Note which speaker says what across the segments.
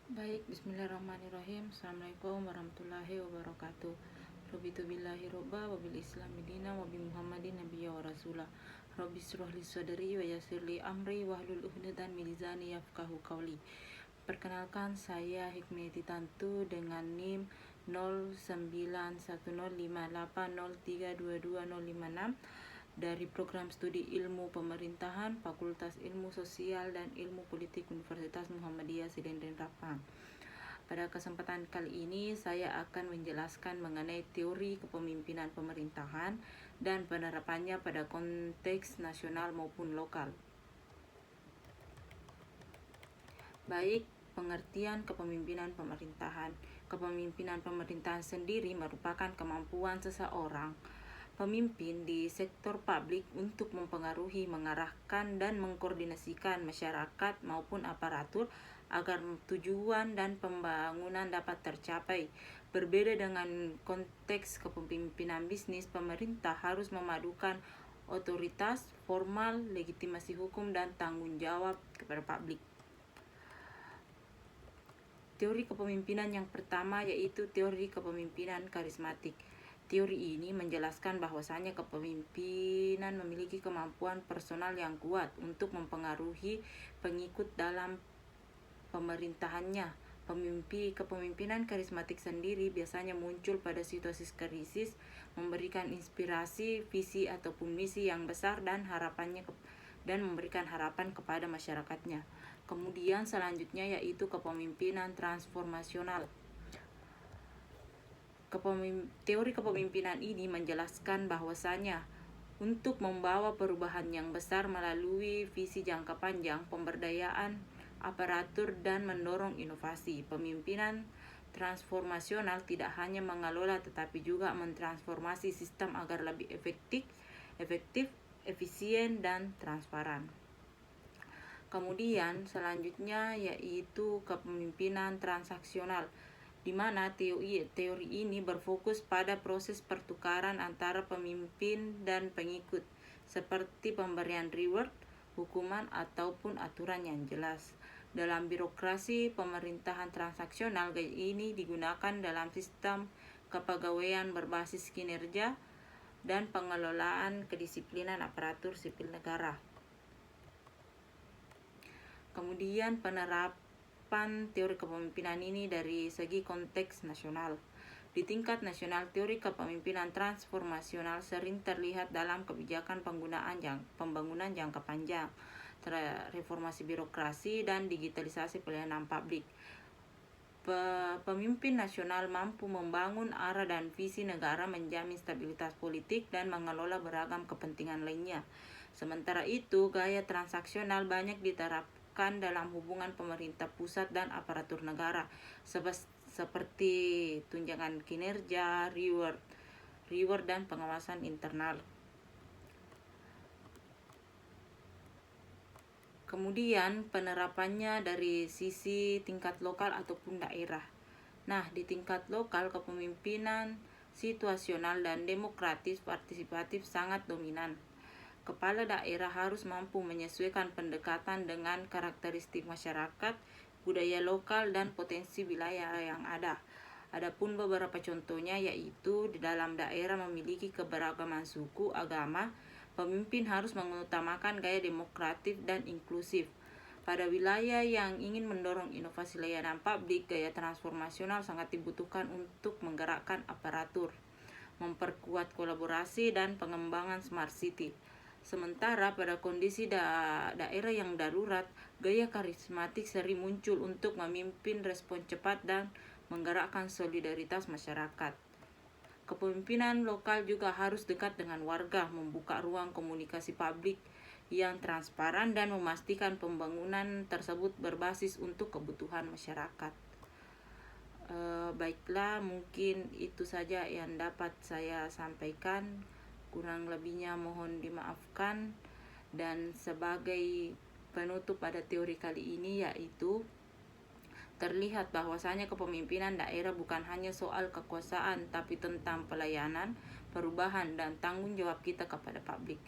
Speaker 1: Baik, bismillahirrahmanirrahim. Assalamualaikum warahmatullahi wabarakatuh. Robitu billahi robba wabil islami dina wabi muhammadin nabiyya wa rasulah. Robbi syrah li sadri wa yassir li amri wahlul uqdatan min lisani yafqahu qawli. Perkenalkan, saya Hikmeti Tantu dengan NIM 091058032256 dari program studi Ilmu Pemerintahan Fakultas Ilmu Sosial dan Ilmu Politik Universitas Muhammadiyah Sidenren Rapang. Pada kesempatan kali ini saya akan menjelaskan mengenai teori kepemimpinan pemerintahan dan penerapannya pada konteks nasional maupun lokal. Baik, pengertian kepemimpinan pemerintahan. Kepemimpinan pemerintahan sendiri merupakan kemampuan seseorang pemimpin di sektor publik untuk mempengaruhi, mengarahkan, dan mengkoordinasikan masyarakat maupun aparatur agar tujuan dan pembangunan dapat tercapai. Berbeda dengan konteks kepemimpinan bisnis, pemerintah harus memadukan otoritas formal, legitimasi hukum, dan tanggung jawab kepada publik. Teori kepemimpinan yang pertama yaitu teori kepemimpinan karismatik. Teori ini menjelaskan bahwasanya kepemimpinan memiliki kemampuan personal yang kuat untuk mempengaruhi pengikut dalam pemerintahannya. Kepemimpinan karismatik sendiri biasanya muncul pada situasi krisis, memberikan inspirasi, visi ataupun misi yang besar dan memberikan harapan kepada masyarakatnya. Kemudian selanjutnya yaitu kepemimpinan transformasional. Teori kepemimpinan ini menjelaskan bahwasanya untuk membawa perubahan yang besar melalui visi jangka panjang, pemberdayaan aparatur, dan mendorong inovasi. Pemimpinan transformasional tidak hanya mengelola tetapi juga mentransformasi sistem agar lebih efektif, efisien, dan transparan. Kemudian selanjutnya yaitu kepemimpinan transaksional, di mana teori ini berfokus pada proses pertukaran antara pemimpin dan pengikut, seperti pemberian reward, hukuman, ataupun aturan yang jelas. Dalam birokrasi pemerintahan transaksional, gaya ini digunakan dalam sistem kepegawaian berbasis kinerja dan pengelolaan kedisiplinan aparatur sipil negara. Kemudian penerapan teori kepemimpinan ini dari segi konteks nasional. Di tingkat nasional, teori kepemimpinan transformasional sering terlihat dalam kebijakan pembangunan jangka panjang, reformasi birokrasi, dan digitalisasi pelayanan publik. Pemimpin nasional mampu membangun arah dan visi negara, menjamin stabilitas politik, dan mengelola beragam kepentingan lainnya. Sementara itu, gaya transaksional banyak diterapkan dalam hubungan pemerintah pusat dan aparatur negara, seperti tunjangan kinerja, reward, dan pengawasan internal. Kemudian penerapannya dari sisi tingkat lokal ataupun daerah. Nah, di tingkat lokal, kepemimpinan situasional dan demokratis partisipatif sangat dominan. Kepala daerah harus mampu menyesuaikan pendekatan dengan karakteristik masyarakat, budaya lokal, dan potensi wilayah yang ada. Adapun beberapa contohnya yaitu di dalam daerah memiliki keberagaman suku, agama, pemimpin harus mengutamakan gaya demokratif dan inklusif. Pada wilayah yang ingin mendorong inovasi layanan publik, gaya transformasional sangat dibutuhkan untuk menggerakkan aparatur, memperkuat kolaborasi, dan pengembangan smart city. Sementara pada kondisi daerah yang darurat, gaya karismatik sering muncul untuk memimpin respon cepat dan menggerakkan solidaritas masyarakat. Kepemimpinan lokal juga harus dekat dengan warga, membuka ruang komunikasi publik yang transparan, dan memastikan pembangunan tersebut berbasis untuk kebutuhan masyarakat. Baiklah, mungkin itu saja yang dapat saya sampaikan. Kurang lebihnya mohon dimaafkan. Dan sebagai penutup pada teori kali ini yaitu terlihat bahwasanya kepemimpinan daerah bukan hanya soal kekuasaan, tapi tentang pelayanan, perubahan, dan tanggung jawab kita kepada publik.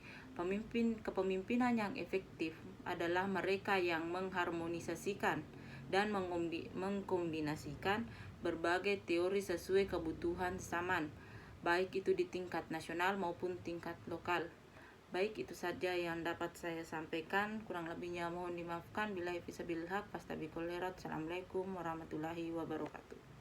Speaker 1: Kepemimpinan yang efektif adalah mereka yang mengharmonisasikan dan mengkombinasikan berbagai teori sesuai kebutuhan zaman, baik itu di tingkat nasional maupun tingkat lokal. Baik, itu saja yang dapat saya sampaikan. Kurang lebihnya mohon dimaafkan. Billahi fisabilillah, fastabiqul khairat. Assalamualaikum warahmatullahi wabarakatuh.